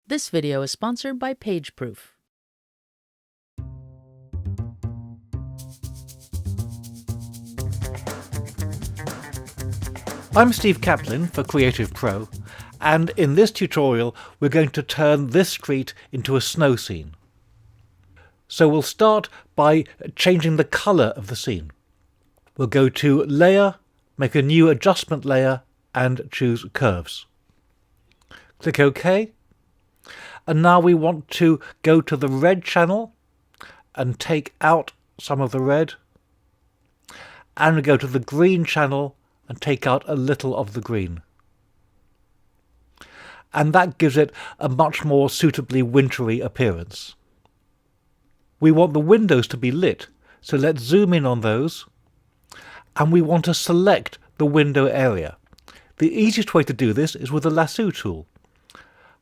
This video is sponsored by PageProof. I'm Steve Caplin for CreativePro, and in this tutorial we're going to turn this street into a snow scene. So we'll start by changing the colour of the scene. We'll go to Layer, make a new adjustment layer and choose Curves. Click OK. And now we want to go to the red channel and take out some of the red. And we go to the green channel and take out a little of the green. And that gives it a much more suitably wintry appearance. We want the windows to be lit, so let's zoom in on those. And we want to select the window area. The easiest way to do this is with the Lasso tool.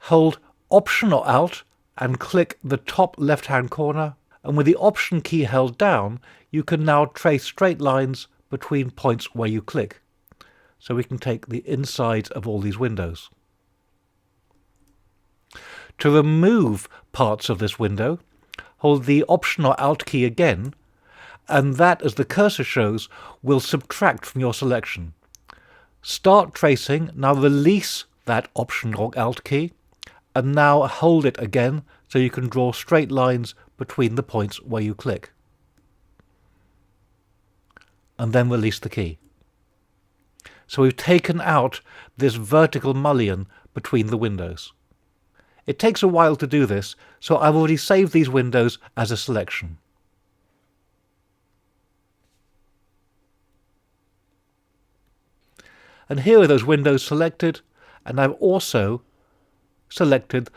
Hold Option or Alt and click the top left-hand corner, and with the Option key held down, you can now trace straight lines between points where you click. So we can take the insides of all these windows. To remove parts of this window, hold the Option or Alt key again, and that, as the cursor shows, will subtract from your selection. Start tracing, now release that Option or Alt key, and now hold it again so you can draw straight lines between the points where you click. And then release the key. So we've taken out this vertical mullion between the windows. It takes a while to do this, so I've already saved these windows as a selection. And here are those windows selected, and I've also selected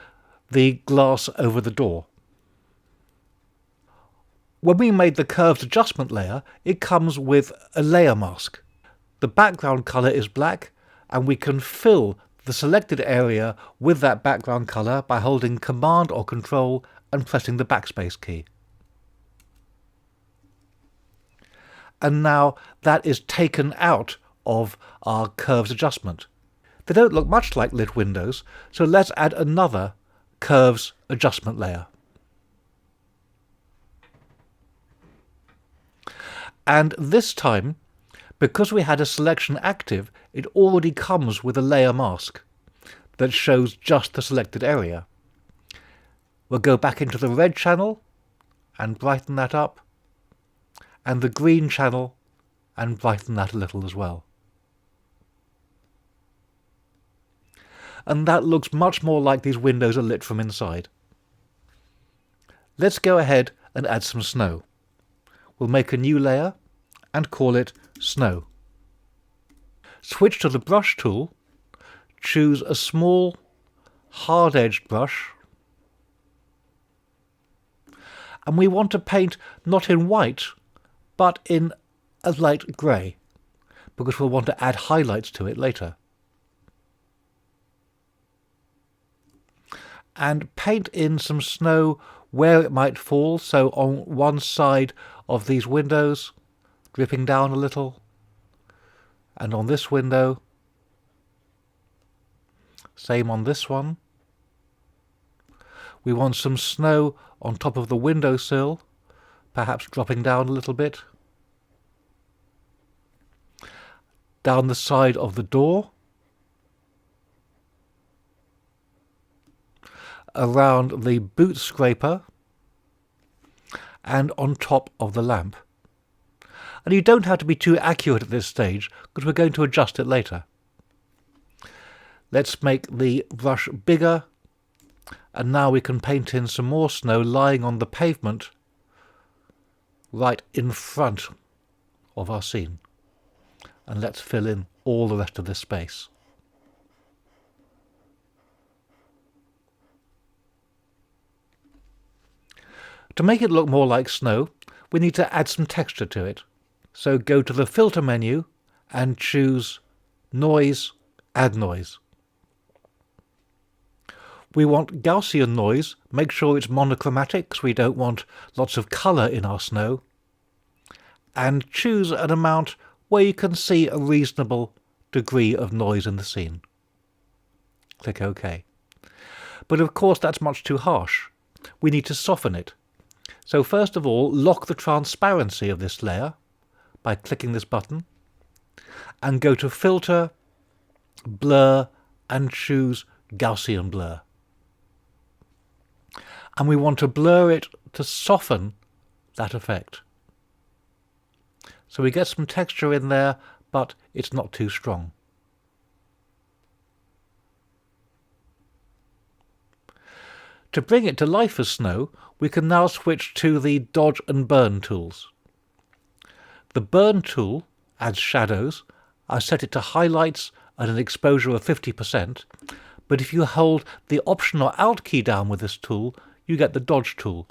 the glass over the door. When we made the curves adjustment layer, it comes with a layer mask. The background colour is black, and we can fill the selected area with that background colour by holding Command or Control and pressing the backspace key. And now that is taken out of our curves adjustment. They don't look much like lit windows, so let's add another curves adjustment layer. And this time, because we had a selection active, it already comes with a layer mask that shows just the selected area. We'll go back into the red channel and brighten that up, and the green channel and brighten that a little as well. And that looks much more like these windows are lit from inside. Let's go ahead and add some snow. We'll make a new layer and call it Snow. Switch to the brush tool, choose a small hard-edged brush, and we want to paint not in white but in a light grey, because we'll want to add highlights to it later. And paint in some snow where it might fall, so on one side of these windows, dripping down a little, and on this window, same on this one. We want some snow on top of the windowsill, perhaps dropping down a little bit, down the side of the door, around the boot scraper, and on top of the lamp. And you don't have to be too accurate at this stage, because we're going to adjust it later. Let's make the brush bigger, and now we can paint in some more snow lying on the pavement right in front of our scene. And let's fill in all the rest of this space. To make it look more like snow, we need to add some texture to it. So go to the Filter menu and choose Noise, Add Noise. We want Gaussian noise, make sure it's monochromatic because we don't want lots of colour in our snow. And choose an amount where you can see a reasonable degree of noise in the scene. Click OK. But of course that's much too harsh. We need to soften it. So first of all, lock the transparency of this layer by clicking this button and go to Filter, Blur and choose Gaussian Blur. And we want to blur it to soften that effect. So we get some texture in there, but it's not too strong. To bring it to life as snow, we can now switch to the Dodge and Burn tools. The Burn tool adds shadows. I set it to highlights at an exposure of 50%, but if you hold the Option or Alt key down with this tool, you get the Dodge tool,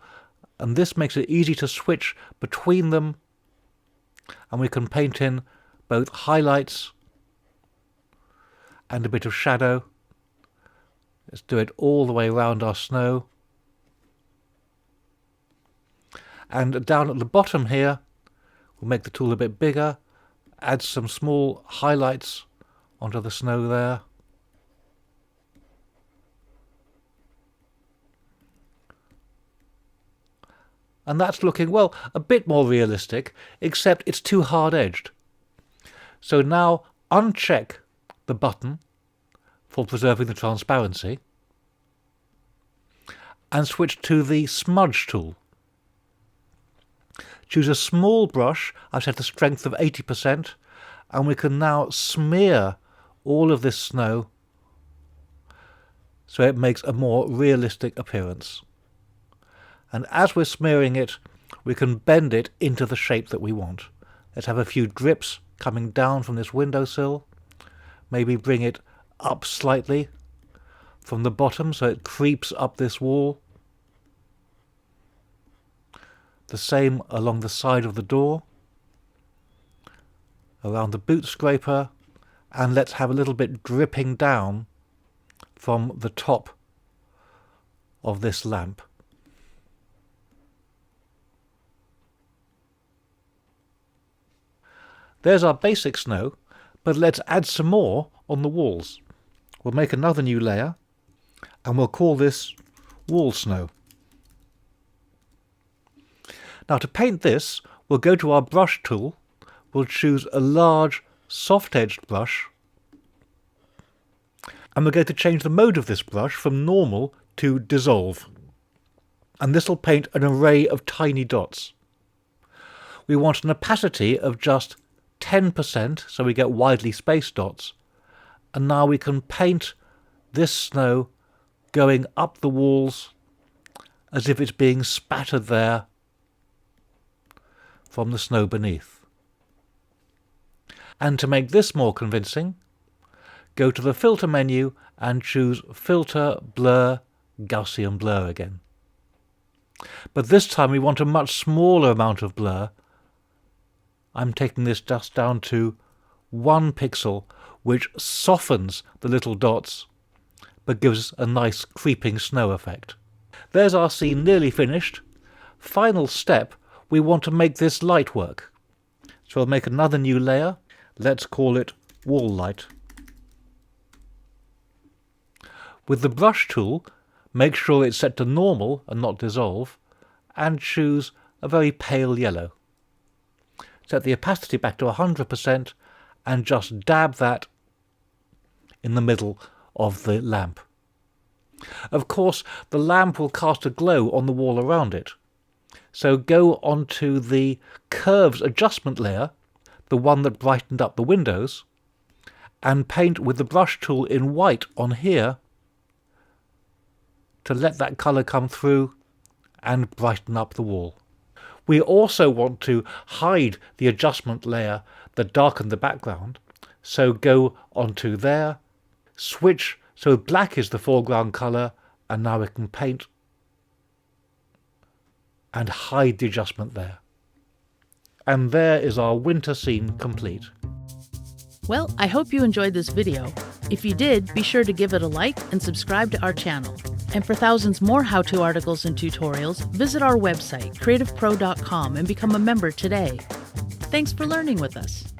and this makes it easy to switch between them, and we can paint in both highlights and a bit of shadow. Let's do it all the way around our snow. And down at the bottom here, we'll make the tool a bit bigger, add some small highlights onto the snow there. And that's looking, well, a bit more realistic, except it's too hard-edged. So now uncheck the button for preserving the transparency and switch to the Smudge tool. Choose a small brush. I've set the strength of 80%, and we can now smear all of this snow so it makes a more realistic appearance. And as we're smearing it, we can bend it into the shape that we want. Let's have a few drips coming down from this windowsill. Maybe bring it up slightly from the bottom so it creeps up this wall. The same along the side of the door, around the boot scraper, and let's have a little bit dripping down from the top of this lamp. There's our basic snow, but let's add some more on the walls. We'll make another new layer, and we'll call this Wall Snow. Now to paint this, we'll go to our brush tool, we'll choose a large soft-edged brush, and we're going to change the mode of this brush from normal to dissolve. And this will paint an array of tiny dots. We want an opacity of just 10%, so we get widely spaced dots. And now we can paint this snow going up the walls as if it's being spattered there from the snow beneath. And to make this more convincing, go to the Filter menu and choose Filter, Blur, Gaussian Blur again. But this time we want a much smaller amount of blur. I'm taking this just down to 1 pixel, which softens the little dots, but gives a nice creeping snow effect. There's our scene nearly finished. Final step, we want to make this light work. So I'll make another new layer. Let's call it Wall Light. With the brush tool, make sure it's set to normal and not dissolve, and choose a very pale yellow. Set the opacity back to 100% and just dab that in the middle of the lamp. Of course, the lamp will cast a glow on the wall around it. So go onto the Curves adjustment layer, the one that brightened up the windows, and paint with the brush tool in white on here to let that colour come through and brighten up the wall. We also want to hide the adjustment layer that darkened the background, so go onto there, switch so black is the foreground colour, and now we can paint and hide the adjustment there. And there is our winter scene complete. Well, I hope you enjoyed this video. If you did, be sure to give it a like and subscribe to our channel. And for thousands more how-to articles and tutorials, visit our website, CreativePro.com, and become a member today. Thanks for learning with us.